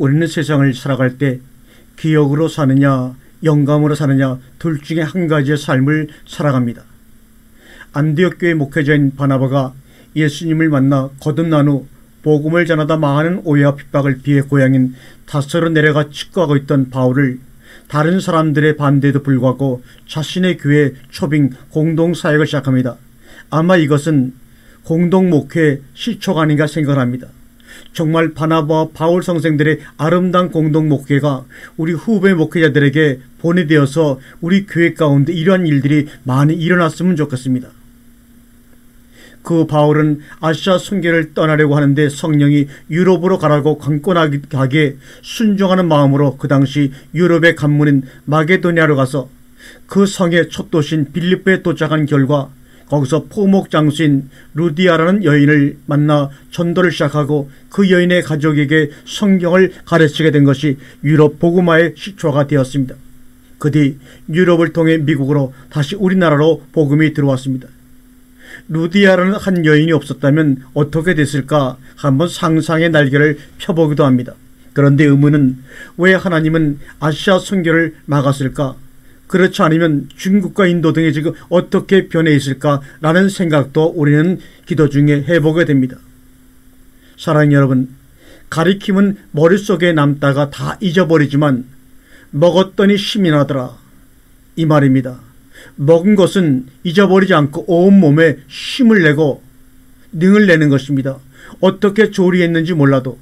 우리는 세상을 살아갈 때 기억으로 사느냐 영감으로 사느냐 둘 중에 한 가지의 삶을 살아갑니다. 안디옥 교회 목회자인 바나바가 예수님을 만나 거듭난 후 복음을 전하다 많은 오해와 핍박을 피해 고향인 다스로 내려가 직구하고 있던 바울을 다른 사람들의 반대에도 불구하고 자신의 교회 초빙 공동사역을 시작합니다. 아마 이것은 공동목회의 시초가 아닌가 생각합니다. 정말 바나바와 바울 선생들의 아름다운 공동목회가 우리 후배 목회자들에게 본이 되어서 우리 교회 가운데 이러한 일들이 많이 일어났으면 좋겠습니다. 그 바울은 아시아 선교를 떠나려고 하는데 성령이 유럽으로 가라고 강권하게 순종하는 마음으로 그 당시 유럽의 관문인 마게도니아로 가서 그 성의 첫 도시인 빌립보에 도착한 결과 거기서 포목 장수인 루디아라는 여인을 만나 전도를 시작하고 그 여인의 가족에게 성경을 가르치게 된 것이 유럽 복음화의 시초가 되었습니다. 그 뒤 유럽을 통해 미국으로 다시 우리나라로 복음이 들어왔습니다. 루디아라는 한 여인이 없었다면 어떻게 됐을까 한번 상상의 날개를 펴보기도 합니다. 그런데 의문은 왜 하나님은 아시아 선교를 막았을까? 그렇지 않으면 중국과 인도 등이 지금 어떻게 변해 있을까라는 생각도 우리는 기도 중에 해보게 됩니다. 사랑하는 여러분, 가리킴은 머릿속에 남다가 다 잊어버리지만 먹었더니 힘이 나더라, 이 말입니다. 먹은 것은 잊어버리지 않고 온몸에 힘을 내고 능을 내는 것입니다. 어떻게 조리했는지 몰라도,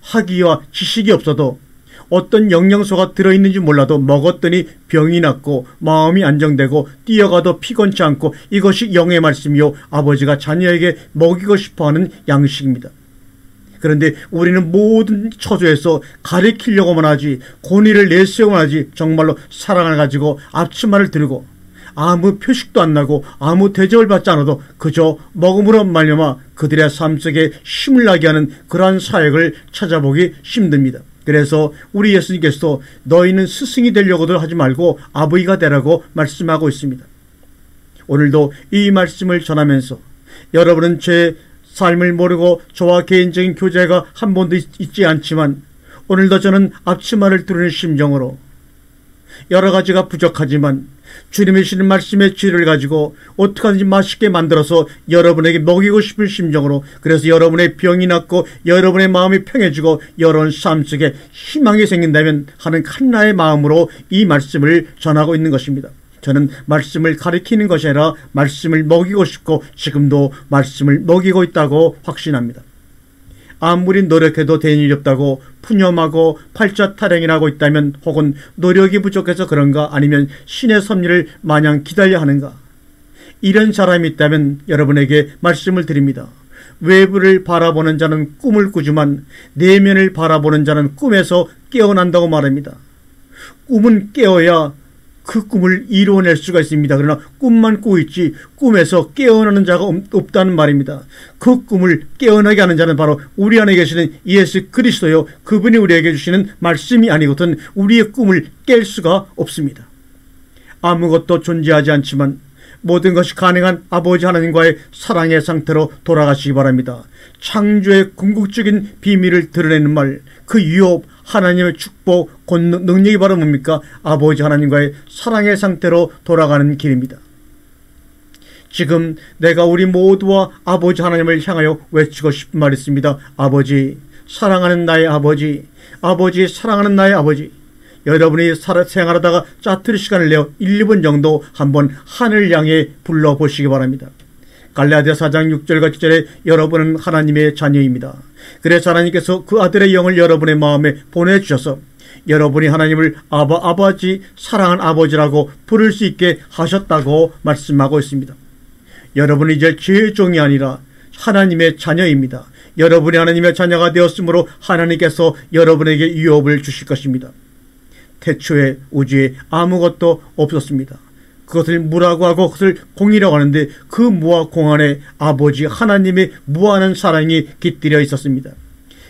학위와 지식이 없어도, 어떤 영양소가 들어있는지 몰라도 먹었더니 병이 낫고 마음이 안정되고 뛰어가도 피곤치 않고, 이것이 영의 말씀이요 아버지가 자녀에게 먹이고 싶어하는 양식입니다. 그런데 우리는 모든 처조에서 가리키려고만 하지, 권위를 내세우고만 하지, 정말로 사랑을 가지고 앞치마를 들고 아무 표식도 안 나고 아무 대접을 받지 않아도 그저 먹음으로 말미암아 그들의 삶 속에 힘을 나게 하는 그러한 사역을 찾아보기 힘듭니다. 그래서 우리 예수님께서도 너희는 스승이 되려고도 하지 말고 아버지가 되라고 말씀하고 있습니다. 오늘도 이 말씀을 전하면서 여러분은 제 삶을 모르고 저와 개인적인 교제가 한 번도 있지 않지만 오늘도 저는 앞치마를 두르는 심정으로 여러 가지가 부족하지만 주님의 주시는 말씀의 지혜를 가지고 어떻게 하든지 맛있게 만들어서 여러분에게 먹이고 싶은 심정으로, 그래서 여러분의 병이 낫고 여러분의 마음이 평해지고 여러분 삶 속에 희망이 생긴다면 하는 하나의 마음으로 이 말씀을 전하고 있는 것입니다. 저는 말씀을 가리키는 것이 아니라 말씀을 먹이고 싶고 지금도 말씀을 먹이고 있다고 확신합니다. 아무리 노력해도 되는 일이 없다고 푸념하고 팔자 타령이라고 있다면, 혹은 노력이 부족해서 그런가, 아니면 신의 섭리를 마냥 기다려 하는가, 이런 사람이 있다면 여러분에게 말씀을 드립니다. 외부를 바라보는 자는 꿈을 꾸지만 내면을 바라보는 자는 꿈에서 깨어난다고 말합니다. 꿈은 깨어야 그 꿈을 이루어낼 수가 있습니다. 그러나 꿈만 꾸고 있지 꿈에서 깨어나는 자가 없다는 말입니다. 그 꿈을 깨어나게 하는 자는 바로 우리 안에 계시는 예수 그리스도요, 그분이 우리에게 주시는 말씀이 아니거든 우리의 꿈을 깰 수가 없습니다. 아무것도 존재하지 않지만 모든 것이 가능한 아버지 하나님과의 사랑의 상태로 돌아가시기 바랍니다. 창조의 궁극적인 비밀을 드러내는 말, 그 유업, 하나님의 축복, 능력이 바로 뭡니까? 아버지 하나님과의 사랑의 상태로 돌아가는 길입니다. 지금 내가 우리 모두와 아버지 하나님을 향하여 외치고 싶은 말이 있습니다. 아버지, 사랑하는 나의 아버지, 아버지, 사랑하는 나의 아버지. 여러분이 생활하다가 짜투리 시간을 내어 1, 2분 정도 한번 하늘 향해 불러보시기 바랍니다. 갈라디아 4장 6절과 7절에 여러분은 하나님의 자녀입니다. 그래서 하나님께서 그 아들의 영을 여러분의 마음에 보내주셔서 여러분이 하나님을 아버지, 사랑하는 아버지라고 부를 수 있게 하셨다고 말씀하고 있습니다. 여러분은 이제 죄의 종이 아니라 하나님의 자녀입니다. 여러분이 하나님의 자녀가 되었으므로 하나님께서 여러분에게 유업을 주실 것입니다. 태초에 우주에 아무것도 없었습니다. 그것을 무라고 하고 그것을 공이라고 하는데 그 무와 공 안에 아버지 하나님의 무한한 사랑이 깃들여 있었습니다.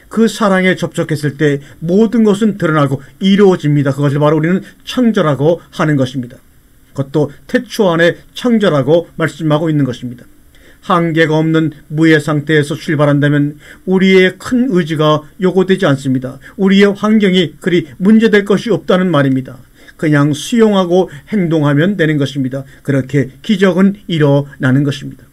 그 사랑에 접촉했을 때 모든 것은 드러나고 이루어집니다. 그것을 바로 우리는 창조라고 하는 것입니다. 그것도 태초 안에 창조라고 말씀하고 있는 것입니다. 한계가 없는 무의 상태에서 출발한다면 우리의 큰 의지가 요구되지 않습니다. 우리의 환경이 그리 문제될 것이 없다는 말입니다. 그냥 수용하고 행동하면 되는 것입니다. 그렇게 기적은 일어나는 것입니다.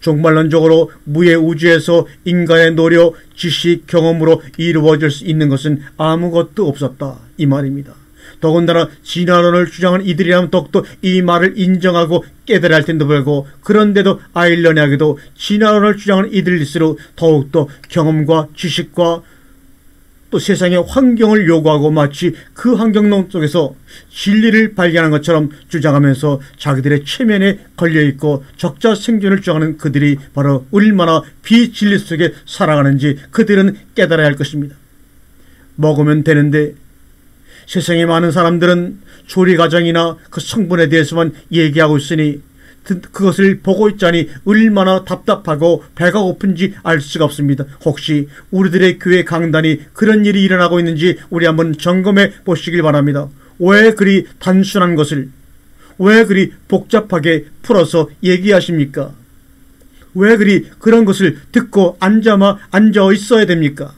종말론적으로 무의 우주에서 인간의 노력, 지식, 경험으로 이루어질 수 있는 것은 아무것도 없었다, 이 말입니다. 더군다나 진화론을 주장하는 이들이라면 더욱더 이 말을 인정하고 깨달아야 할 텐데 불구하고, 그런데도 아이러니하게도 진화론을 주장하는 이들일수록 더욱더 경험과 지식과 또 세상의 환경을 요구하고 마치 그 환경 속에서 진리를 발견한 것처럼 주장하면서 자기들의 체면에 걸려있고 적자 생존을 주장하는 그들이 바로 얼마나 비진리 속에 살아가는지 그들은 깨달아야 할 것입니다. 먹으면 되는데 세상의 많은 사람들은 조리 과정이나 그 성분에 대해서만 얘기하고 있으니 그것을 보고 있자니 얼마나 답답하고 배가 고픈지 알 수가 없습니다. 혹시 우리들의 교회 강단이 그런 일이 일어나고 있는지 우리 한번 점검해 보시길 바랍니다. 왜 그리 단순한 것을, 왜 그리 복잡하게 풀어서 얘기하십니까? 왜 그리 그런 것을 듣고 앉아 있어야 됩니까?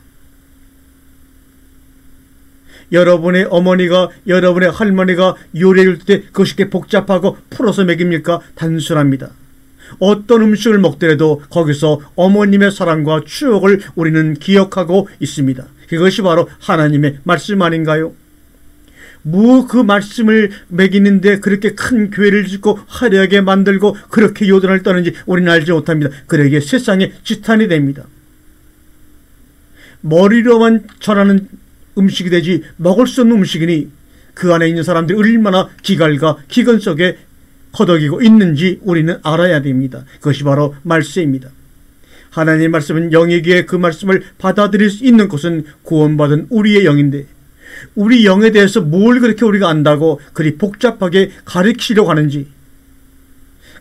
여러분의 어머니가, 여러분의 할머니가 요리를 줄 때 그것이 이렇게 복잡하고 풀어서 먹입니까? 단순합니다. 어떤 음식을 먹더라도 거기서 어머님의 사랑과 추억을 우리는 기억하고 있습니다. 그것이 바로 하나님의 말씀 아닌가요? 그 말씀을 먹이는데 그렇게 큰 교회를 짓고 화려하게 만들고 그렇게 요단을 떠는지 우리는 알지 못합니다. 그러기에 세상에 지탄이 됩니다. 머리로만 전하는 음식이 되지 먹을 수 없는 음식이니 그 안에 있는 사람들이 얼마나 기갈과 기근 속에 허덕이고 있는지 우리는 알아야 됩니다. 그것이 바로 말씀입니다. 하나님의 말씀은 영이기에 그 말씀을 받아들일 수 있는 것은 구원받은 우리의 영인데, 우리 영에 대해서 뭘 그렇게 우리가 안다고 그리 복잡하게 가르치려고 하는지,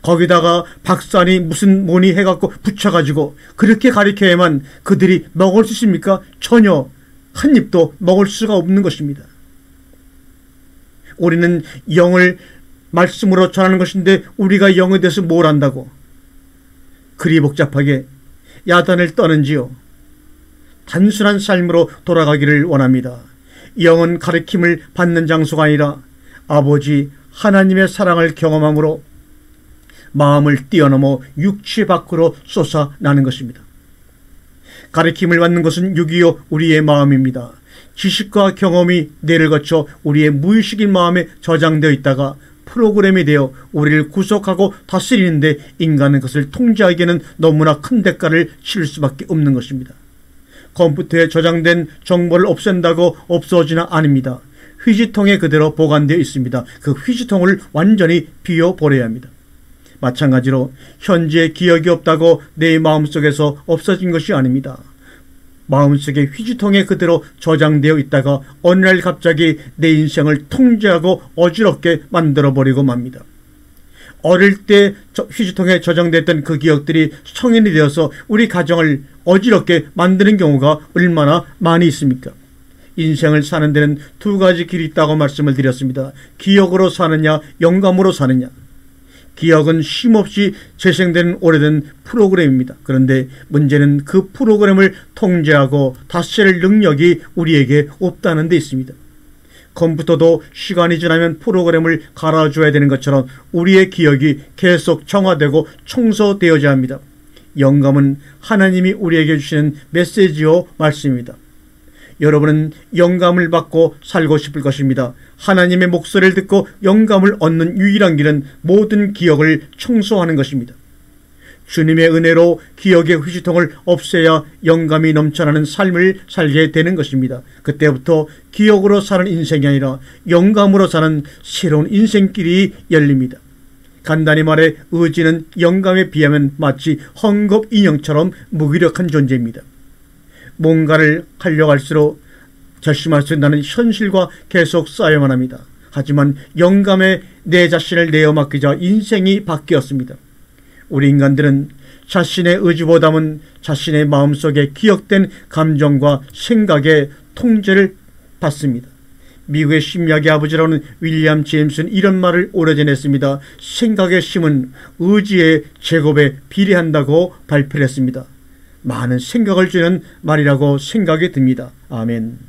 거기다가 박사니 무슨 뭐니 해갖고 붙여가지고 그렇게 가르쳐야만 그들이 먹을 수 있습니까? 전혀 한 입도 먹을 수가 없는 것입니다. 우리는 영을 말씀으로 전하는 것인데 우리가 영에 대해서 뭘 안다고 그리 복잡하게 야단을 떠는지요. 단순한 삶으로 돌아가기를 원합니다. 영은 가르침을 받는 장소가 아니라 아버지 하나님의 사랑을 경험함으로 마음을 뛰어넘어 육체 밖으로 솟아나는 것입니다. 가르침을 받는 것은 6.25 우리의 마음입니다. 지식과 경험이 뇌를 거쳐 우리의 무의식인 마음에 저장되어 있다가 프로그램이 되어 우리를 구속하고 다스리는데 인간은 그것을 통제하기에는 너무나 큰 대가를 치를 수밖에 없는 것입니다. 컴퓨터에 저장된 정보를 없앤다고 없어지나 아닙니다. 휴지통에 그대로 보관되어 있습니다. 그 휴지통을 완전히 비워버려야 합니다. 마찬가지로 현재 기억이 없다고 내 마음속에서 없어진 것이 아닙니다. 마음속에 휴지통에 그대로 저장되어 있다가 어느 날 갑자기 내 인생을 통제하고 어지럽게 만들어버리고 맙니다. 어릴 때 휴지통에 저장됐던 그 기억들이 성인이 되어서 우리 가정을 어지럽게 만드는 경우가 얼마나 많이 있습니까? 인생을 사는 데는 두 가지 길이 있다고 말씀을 드렸습니다. 기억으로 사느냐, 영감으로 사느냐. 기억은 쉼없이 재생되는 오래된 프로그램입니다. 그런데 문제는 그 프로그램을 통제하고 다스릴 능력이 우리에게 없다는 데 있습니다. 컴퓨터도 시간이 지나면 프로그램을 갈아줘야 되는 것처럼 우리의 기억이 계속 정화되고 청소되어야 합니다. 영감은 하나님이 우리에게 주시는 메시지요 말씀입니다. 여러분은 영감을 받고 살고 싶을 것입니다. 하나님의 목소리를 듣고 영감을 얻는 유일한 길은 모든 기억을 청소하는 것입니다. 주님의 은혜로 기억의 휴지통을 없애야 영감이 넘쳐나는 삶을 살게 되는 것입니다. 그때부터 기억으로 사는 인생이 아니라 영감으로 사는 새로운 인생길이 열립니다. 간단히 말해 의지는 영감에 비하면 마치 헝겊 인형처럼 무기력한 존재입니다. 뭔가를 하려고 할수록 결심할 수 있는 현실과 계속 싸워야만 합니다. 하지만 영감에 내 자신을 내어 맡기자 인생이 바뀌었습니다. 우리 인간들은 자신의 의지보다는 자신의 마음속에 기억된 감정과 생각의 통제를 받습니다. 미국의 심리학의 아버지라는 윌리엄 제임스는 이런 말을 오래전에 했습니다. 생각의 힘은 의지의 제곱에 비례한다고 발표를 했습니다. 많은 생각을 주는 말이라고 생각이 듭니다. 아멘.